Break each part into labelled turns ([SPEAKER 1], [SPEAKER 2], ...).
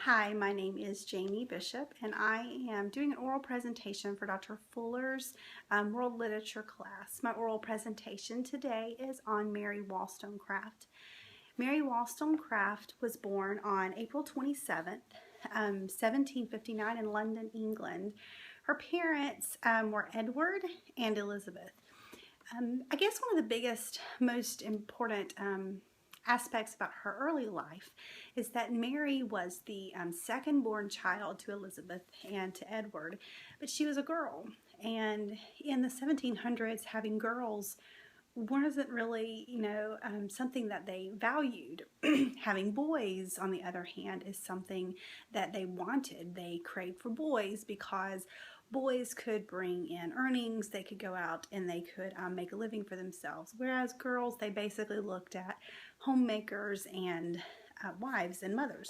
[SPEAKER 1] Hi, my name is Jamie Bishop, and I am doing an oral presentation for Dr. Fuller's World Literature class. My oral presentation today is on Mary Wollstonecraft. Mary Wollstonecraft was born on April 27th, 1759 in London, England. Her parents were Edward and Elizabeth. I guess one of the biggest, most important aspects about her early life is that Mary was the second born child to Elizabeth and to Edward, but she was a girl. And in the 1700s, having girls wasn't really, something that they valued. Having boys, on the other hand, is something that they wanted. They craved for boys because boys could bring in earnings, they could go out and they could make a living for themselves. Whereas girls, they basically looked at homemakers and wives and mothers.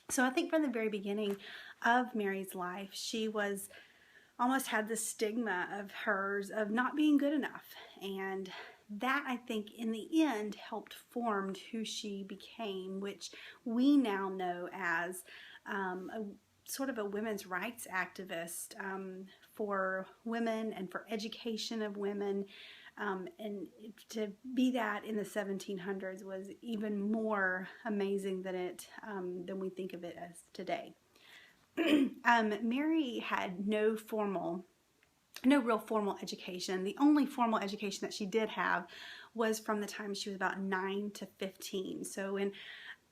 [SPEAKER 1] So I think from the very beginning of Mary's life, she was almost had the stigma of hers of not being good enough. And that, I think, in the end helped form who she became, which we now know as sort of a women's rights activist for women and for education of women. And to be that in the 1700s was even more amazing than we think of it as today. Mary had no real formal education. The only formal education that she did have was from the time she was about 9 to 15. So in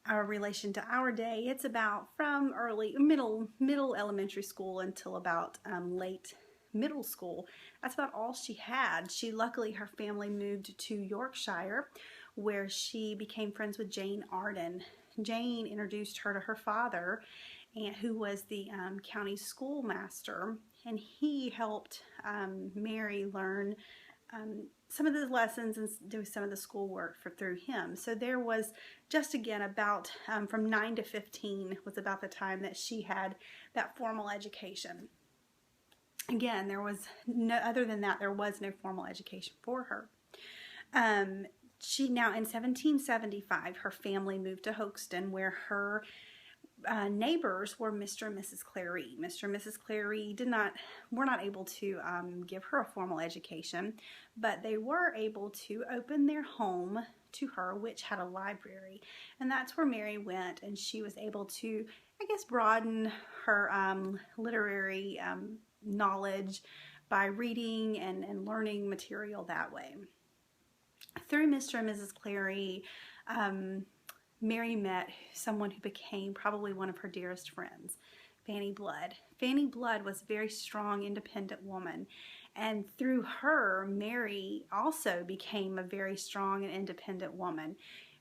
[SPEAKER 1] our relation to our day, it's about from middle elementary school until about late middle school. That's about all she had. Luckily, her family moved to Yorkshire, where she became friends with Jane Arden. Jane introduced her to her father, who was the county schoolmaster, and he helped Mary learn some of the lessons and do some of the schoolwork through him. So there was just again about from 9 to 15 was about the time that she had that formal education. Again, there was no, other than that, there was no formal education for her. She now in 1775, her family moved to Hoxton, where her neighbors were Mr. and Mrs. Clary. Mr. and Mrs. Clary were not able to give her a formal education, but they were able to open their home to her, which had a library. And that's where Mary went, and she was able to, I guess, broaden her literary knowledge by reading and learning material that way. Through Mr. and Mrs. Clary, Mary met someone who became probably one of her dearest friends, Fanny Blood. Fanny Blood was a very strong, independent woman, and through her, Mary also became a very strong and independent woman.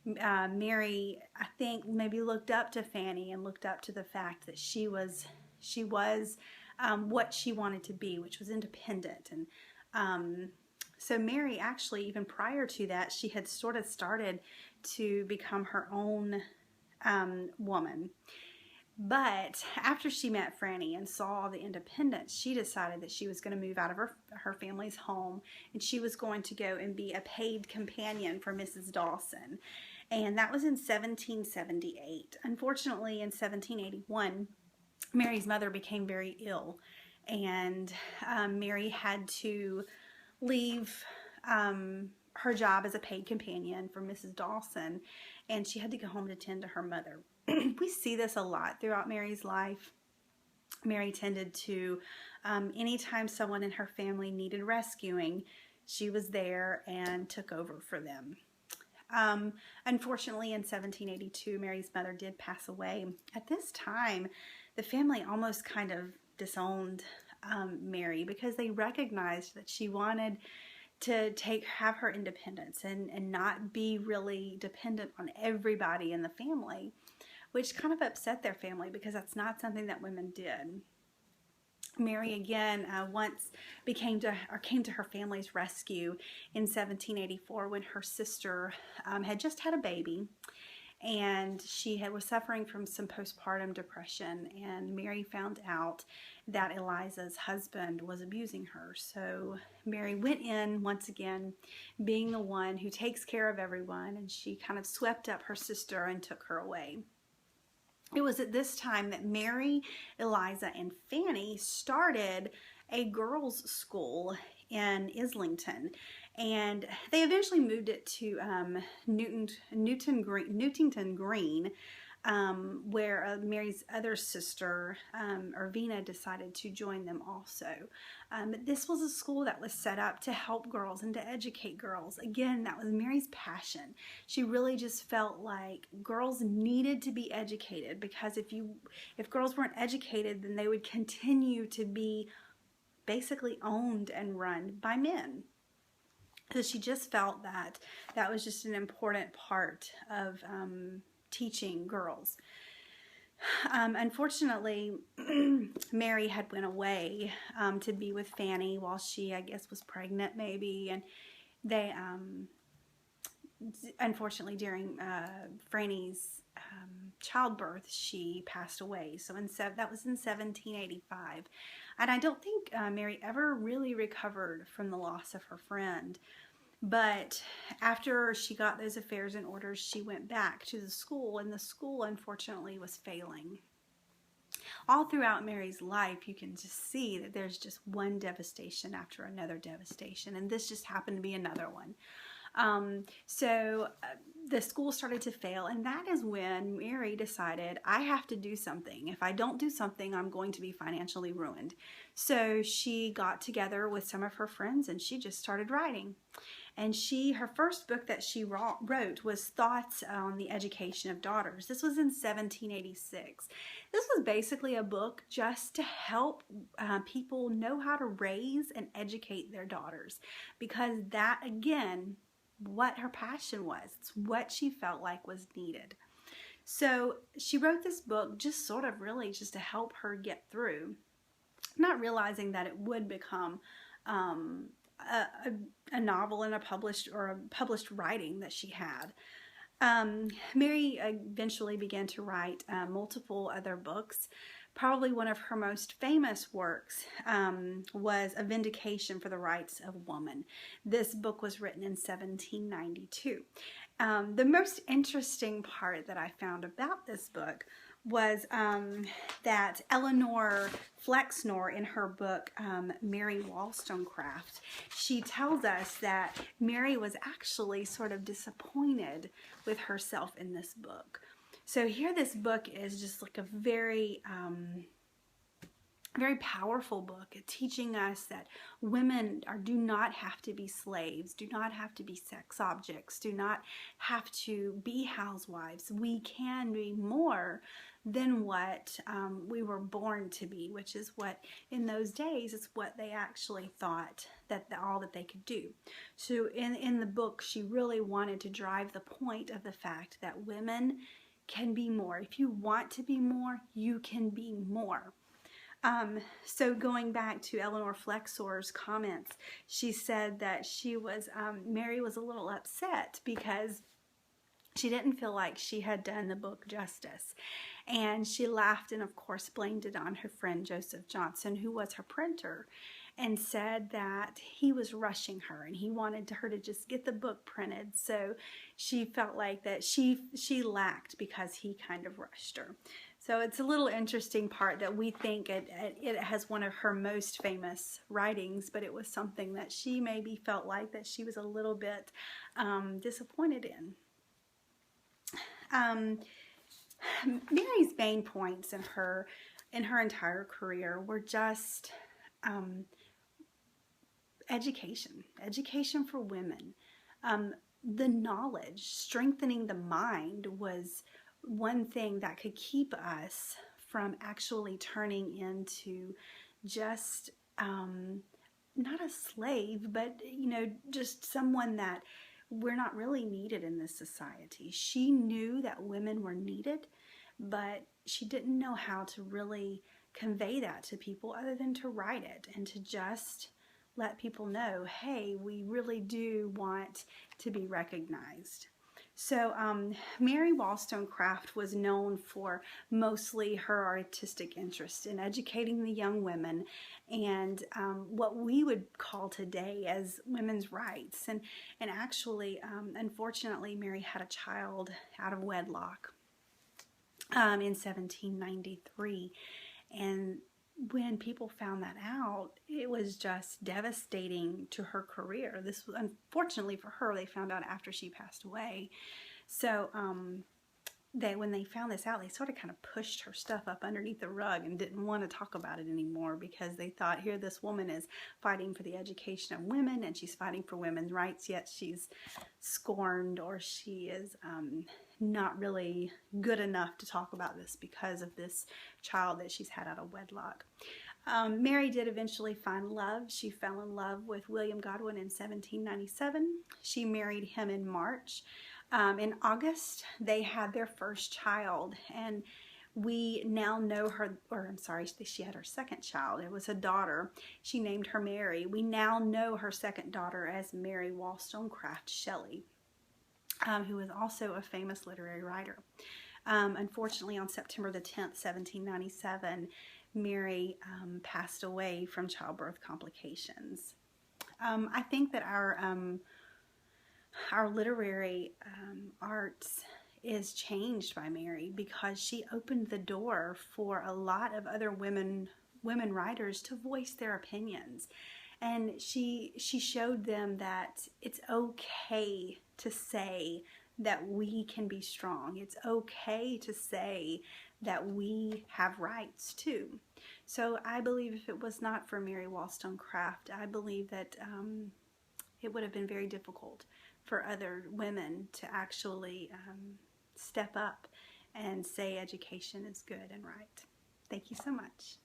[SPEAKER 1] Mary, I think, maybe looked up to Fanny and looked up to the fact that she was what she wanted to be, which was independent. And so Mary, actually, even prior to that, she had sort of started to become her own woman. But after she met Franny and saw the independence, she decided that she was going to move out of her family's home, and she was going to go and be a paid companion for Mrs. Dawson. And that was in 1778. Unfortunately, in 1781, Mary's mother became very ill, and Mary had to leave her job as a paid companion for Mrs. Dawson, and she had to go home to tend to her mother. We see this a lot throughout Mary's life. Mary tended to, anytime someone in her family needed rescuing, she was there and took over for them. Unfortunately, in 1782, Mary's mother did pass away. At this time, the family almost kind of disowned Mary because they recognized that she wanted to have her independence and not be really dependent on everybody in the family, which kind of upset their family because that's not something that women did. Mary again once came to her family's rescue in 1784 when her sister had just had a baby, and she was suffering from some postpartum depression, and Mary found out that Eliza's husband was abusing her. So Mary went in once again, being the one who takes care of everyone, and she kind of swept up her sister and took her away. It was at this time that Mary, Eliza, and Fanny started a girls' school in Islington, and they eventually moved it to Newtington Green, where Mary's other sister, Irvina, decided to join them also. This was a school that was set up to help girls and to educate girls. Again, that was Mary's passion. She really just felt like girls needed to be educated, because if girls weren't educated, then they would continue to be basically owned and run by men. So she just felt that that was just an important part of teaching girls. Unfortunately, Mary had went away to be with Fanny while she, I guess, was pregnant maybe, and they, unfortunately, during Franny's childbirth, she passed away. So that was in 1785, and I don't think Mary ever really recovered from the loss of her friend. But after she got those affairs in order, she went back to the school, and the school, unfortunately, was failing. All throughout Mary's life, you can just see that there's just one devastation after another devastation, and this just happened to be another one. So the school started to fail, and that is when Mary decided, I have to do something. If I don't do something, I'm going to be financially ruined. So she got together with some of her friends, and she just started writing. And her first book that she wrote was Thoughts on the Education of Daughters. This was in 1786. This was basically a book just to help people know how to raise and educate their daughters, because that, again, what her passion was. It's what she felt like was needed. So she wrote this book just sort of really just to help her get through, not realizing that it would become a novel and a published writing that she had. Mary eventually began to write multiple other books. Probably one of her most famous works was A Vindication for the Rights of Woman. This book was written in 1792. The most interesting part that I found about this book was that Eleanor Flexnor, in her book Mary Wollstonecraft, she tells us that Mary was actually sort of disappointed with herself in this book. So here this book is just like a very powerful book, teaching us that women do not have to be slaves, do not have to be sex objects, do not have to be housewives. We can be more than what we were born to be, which is what, in those days, is what they actually thought that all that they could do. So in the book, she really wanted to drive the point of the fact that women can be more. If you want to be more, you can be more. So going back to Eleanor Flexor's comments, she said that Mary was a little upset because she didn't feel like she had done the book justice. And she laughed and, of course, blamed it on her friend Joseph Johnson, who was her printer, and said that he was rushing her and he wanted her to just get the book printed. So she felt like that she lacked because he kind of rushed her. So it's a little interesting part that we think it has one of her most famous writings, but it was something that she maybe felt like that she was a little bit disappointed in. Mary's main points in her entire career were just education for women. The knowledge, strengthening the mind was one thing that could keep us from actually turning into just not a slave, but just someone that we're not really needed in this society. She knew that women were needed, but she didn't know how to really convey that to people other than to write it and to just let people know, hey, we really do want to be recognized. So Mary Wollstonecraft was known for mostly her artistic interest in educating the young women and what we would call today as women's rights. And actually, unfortunately, Mary had a child out of wedlock. in 1793. And when people found that out, it was just devastating to her career. This was, unfortunately for her, they found out after she passed away. So when they found this out, they sort of kind of pushed her stuff up underneath the rug and didn't want to talk about it anymore, because they thought, here this woman is fighting for the education of women and she's fighting for women's rights, yet she's scorned, or she is not really good enough to talk about this because of this child that she's had out of wedlock. Mary did eventually find love. She fell in love with William Godwin in 1797. She married him in March. In August, they had their first child, and we now know her, or I'm sorry, she had her second child. It was a daughter. She named her Mary. We now know her second daughter as Mary Wollstonecraft Shelley, who was also a famous literary writer. Unfortunately, on September the 10th, 1797, Mary passed away from childbirth complications. I think that our literary arts is changed by Mary, because she opened the door for a lot of other women writers to voice their opinions. And she showed them that it's okay to say that we can be strong. It's okay to say that we have rights too. So I believe if it was not for Mary Wollstonecraft, I believe that it would have been very difficult for other women to actually step up and say education is good and right. Thank you so much.